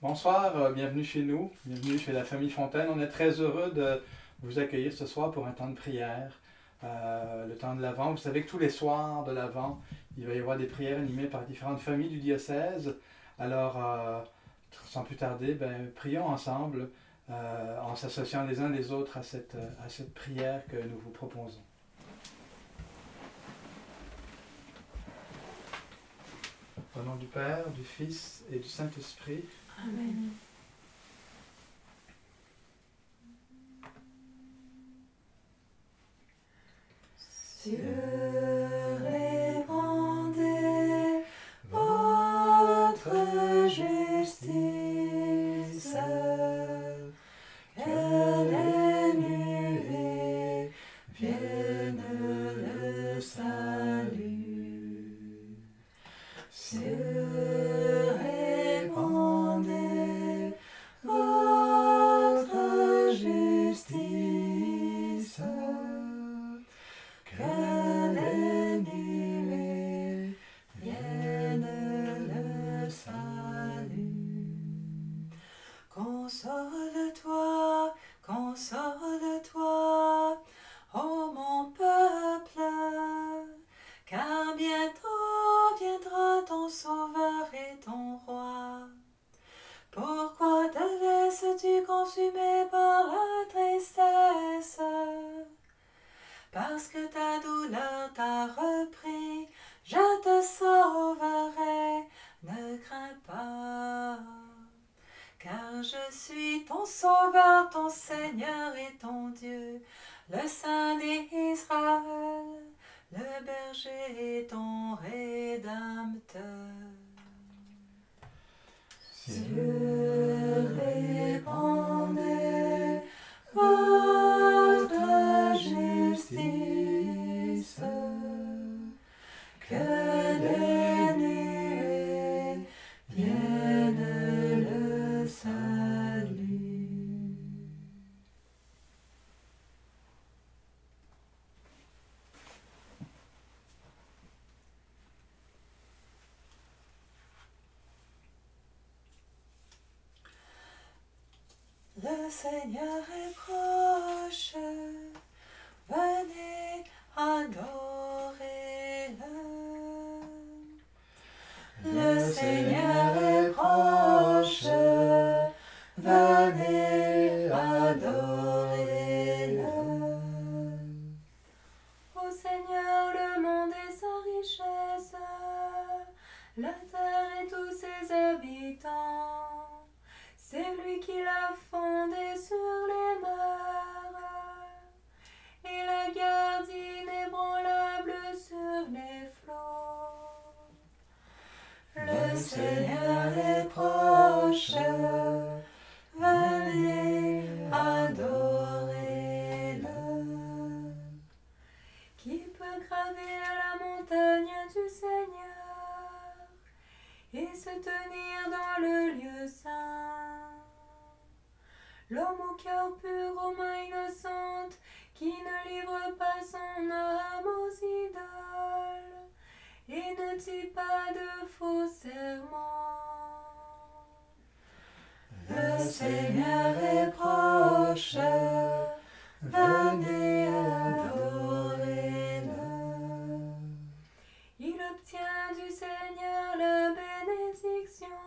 Bonsoir, bienvenue chez nous, bienvenue chez la famille Fontaine. On est très heureux de vous accueillir ce soir pour un temps de prière, le temps de l'Avent. Vous savez que tous les soirs de l'Avent, il va y avoir des prières animées par différentes familles du diocèse. Alors, sans plus tarder, prions ensemble en s'associant les uns les autres à cette prière que nous vous proposons. Au nom du Père, du Fils et du Saint-Esprit. Amen. Répandez votre justice, que les nuées viennent le salut. Répandez votre justice, que les nuées viennent le salut. Console-toi, console-toi, ô mon peuple, car bientôt viendra ton Sauveur et ton Roi. Pourquoi te laisses-tu consumer par la tristesse? Parce que ta douleur t'a repris, je te sauverai, ne crains pas. Car je suis ton Sauveur, ton Seigneur et ton Dieu, le Saint d'Israël, le berger et ton Rédempteur. Répandez votre justice, que les nuées viennent le salut. Le Seigneur est proche, venez adorer-le. Le Seigneur est proche, venez adorer-le. Ô Seigneur, le monde et sa richesse, la terre et tous ses habitants. C'est lui qui l'a fondé sur les mers et la garde inébranlable sur les flots. Le Seigneur est proche, venez adorer-le. Qui peut gravir la montagne du Seigneur et se tenir dans le lieu saint? L'homme au cœur pur, aux mains innocentes, qui ne livre pas son âme aux idoles et ne dit pas de faux serments. Le Seigneur est proche, venez adorer-le. Il obtient du Seigneur la bénédiction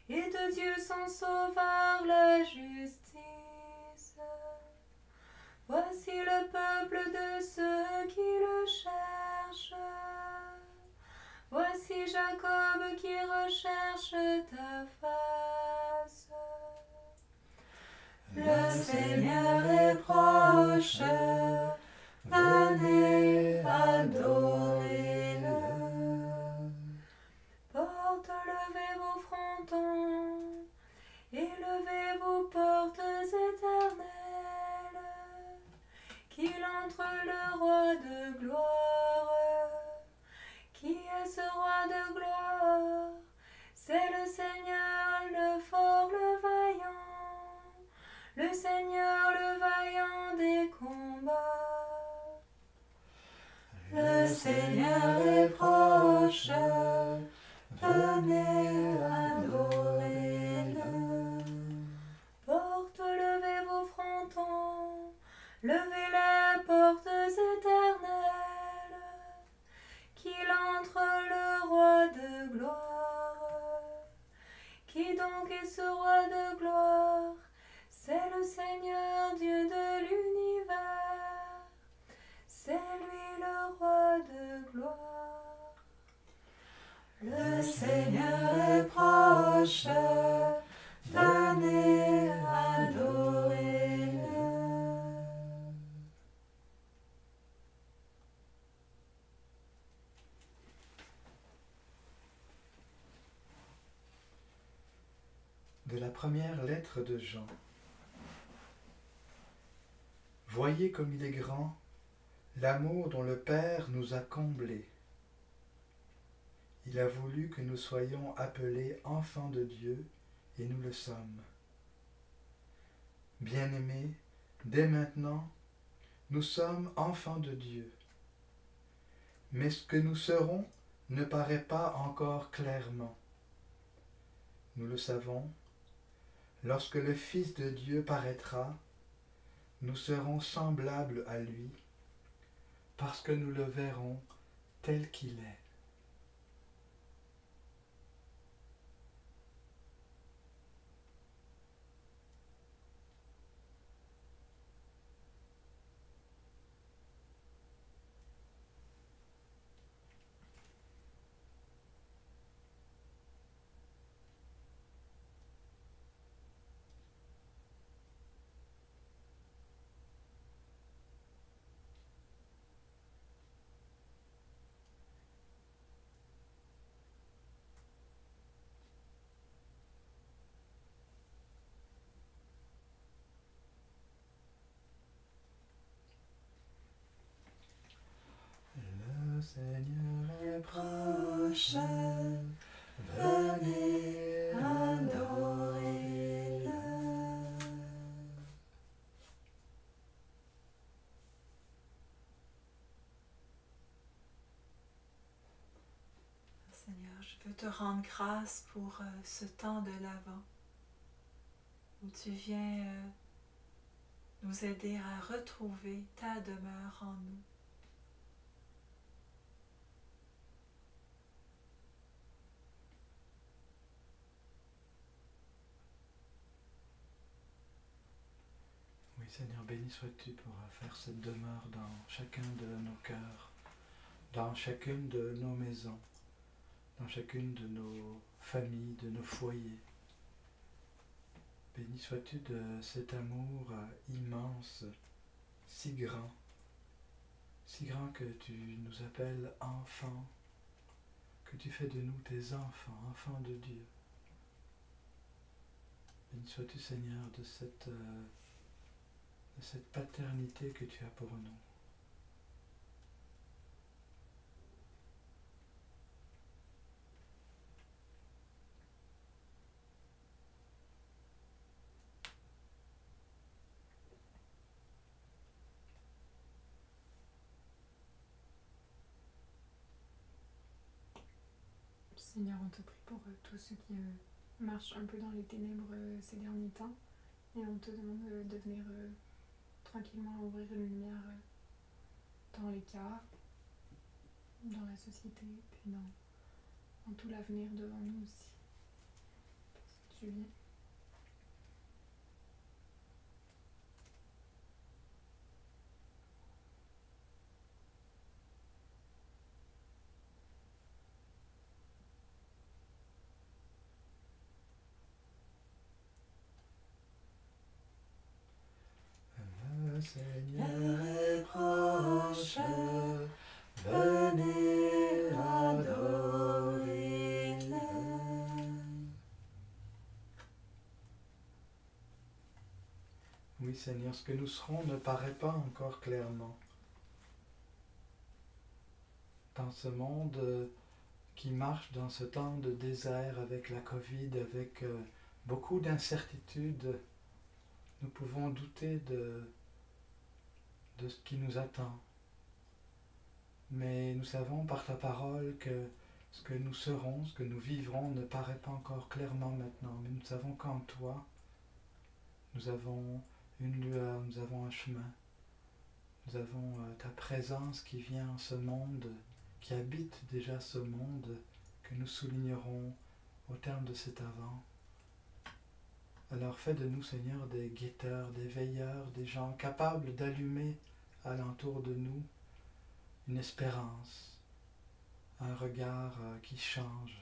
et de Dieu son Sauveur la justice. Voici le peuple de ceux qui le cherchent. Voici Jacob qui recherche ta face. Le Seigneur est proche, venez adorer-le. Portes, levez vos frontons, élevez vos portes éternelles, qu'il entre le roi de gloire. Qui est ce roi de gloire? C'est le Seigneur, le ce roi de gloire, c'est le Seigneur Dieu de l'univers, c'est lui le roi de gloire. Le Seigneur est proche, venez adorer-le. De la première lettre de Jean. Voyez comme il est grand, l'amour dont le Père nous a comblés. Il a voulu que nous soyons appelés enfants de Dieu, et nous le sommes. Bien-aimés, dès maintenant, nous sommes enfants de Dieu. Mais ce que nous serons ne paraît pas encore clairement. Nous le savons, lorsque le Fils de Dieu paraîtra, nous serons semblables à lui, parce que nous le verrons tel qu'il est. Le Seigneur est proche, venez adorer-le. Seigneur, je veux te rendre grâce pour ce temps de l'Avent où tu viens nous aider à retrouver ta demeure en nous. Oui, Seigneur, béni sois-tu pour faire cette demeure dans chacun de nos cœurs, dans chacune de nos maisons, dans chacune de nos familles, de nos foyers. Béni sois-tu de cet amour immense, si grand que tu nous appelles enfants, que tu fais de nous tes enfants, enfants de Dieu. Béni sois-tu, Seigneur, de cette paternité que tu as pour nous. Seigneur, on te prie pour tous ceux qui marchent un peu dans les ténèbres ces derniers temps. Et on te demande de venir tranquillement ouvrir une lumière dans les cœurs, dans la société, puis dans tout l'avenir devant nous aussi. Parce que tu viens. Le Seigneur est proche, venez adorer-le. Oui, Seigneur, ce que nous serons ne paraît pas encore clairement. Dans ce monde qui marche dans ce temps de désert avec la Covid, avec beaucoup d'incertitudes, nous pouvons douter de ce qui nous attend. Mais nous savons par ta parole que ce que nous serons, ce que nous vivrons ne paraît pas encore clairement maintenant. Mais nous savons qu'en toi, nous avons une lueur, nous avons un chemin. Nous avons ta présence qui vient en ce monde, qui habite déjà ce monde, que nous soulignerons au terme de cet Avant. Alors fais de nous, Seigneur, des guetteurs, des veilleurs, des gens capables d'allumer alentour de nous une espérance, un regard qui change.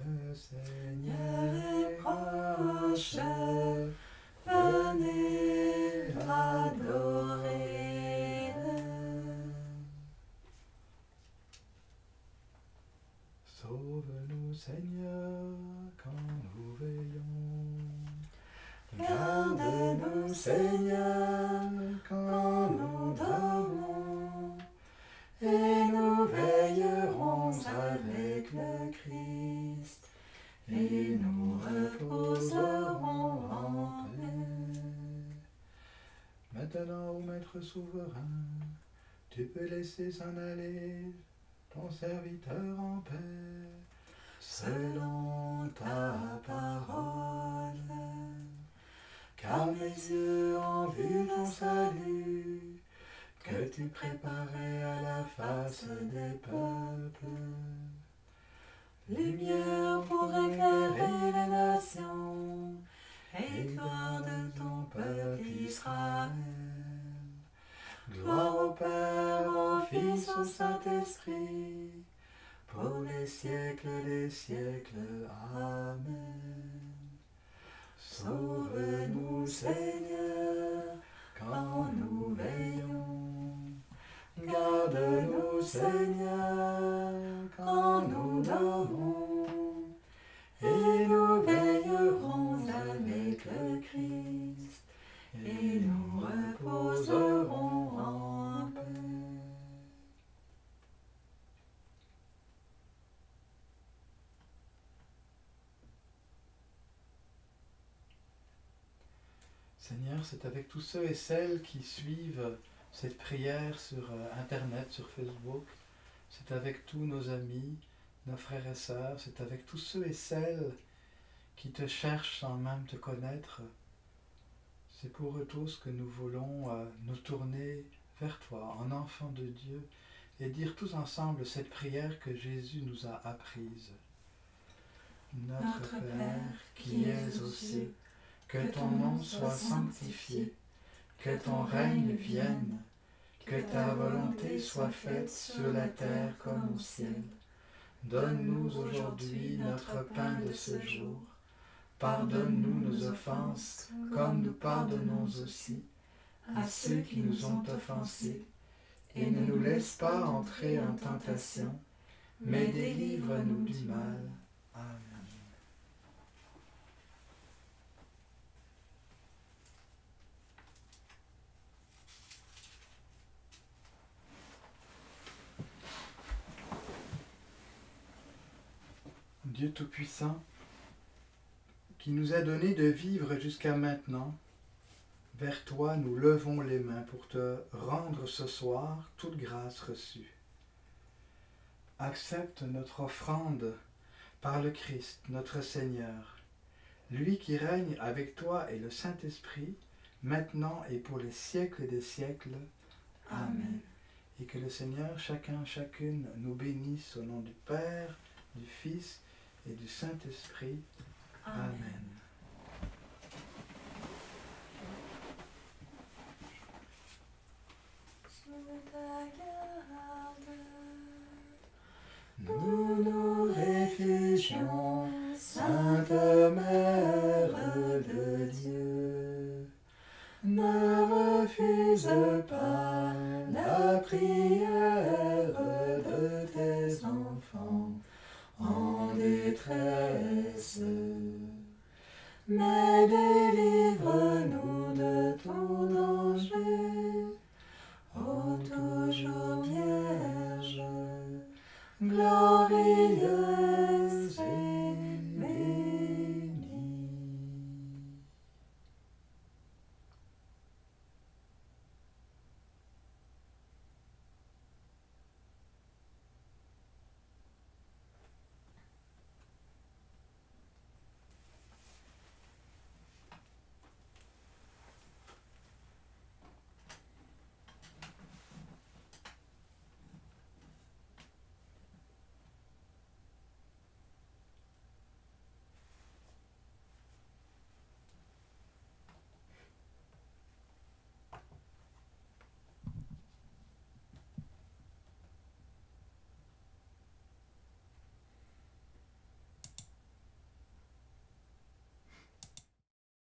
Le Seigneur est proche, venez adorer-le. Sauve-nous, Seigneur, quand nous veillons. Garde-nous, Seigneur, quand nous dormons. Et nous veillerons avec le Christ, et nous reposerons en paix. Maintenant, ô Maître souverain, tu peux laisser s'en aller ton serviteur en paix, selon ta parole. Car mes yeux ont vu ton salut, que tu préparais à la face des peuples. Lumière pour éclairer les nations, et gloire de ton peuple Israël. Gloire au Père, au Fils, au Saint-Esprit, pour les siècles des siècles. Amen. Sauve-nous, Seigneur, quand nous veillons. Garde-nous, Seigneur, quand nous dormons. Et nous veillerons avec le Christ, et nous reposerons en paix. Seigneur, c'est avec tous ceux et celles qui suivent cette prière sur Internet, sur Facebook, c'est avec tous nos amis, nos frères et sœurs, c'est avec tous ceux et celles qui te cherchent sans même te connaître. C'est pour eux tous que nous voulons nous tourner vers toi, en enfants de Dieu, et dire tous ensemble cette prière que Jésus nous a apprise. Notre Père, qui es aux cieux, que ton nom soit sanctifié, que ton règne vienne, que ta volonté soit faite sur la terre comme au ciel. Donne-nous aujourd'hui notre pain de ce jour. Pardonne-nous nos offenses, comme nous pardonnons aussi à ceux qui nous ont offensés. Et ne nous laisse pas entrer en tentation, mais délivre-nous du mal. Amen. Dieu Tout-Puissant, qui nous a donné de vivre jusqu'à maintenant, vers toi nous levons les mains pour te rendre ce soir toute grâce reçue. Accepte notre offrande par le Christ, notre Seigneur, lui qui règne avec toi et le Saint-Esprit, maintenant et pour les siècles des siècles. Amen. Et que le Seigneur, chacune, nous bénisse au nom du Père, du Fils et du Saint-Esprit. Amen. Sous ta garde, nous nous réfugions, Sainte Mère de Dieu. Ne refuse pas la prière de tes enfants en détresse, mais délivre-nous de tout danger. Ô toujours Vierge, gloire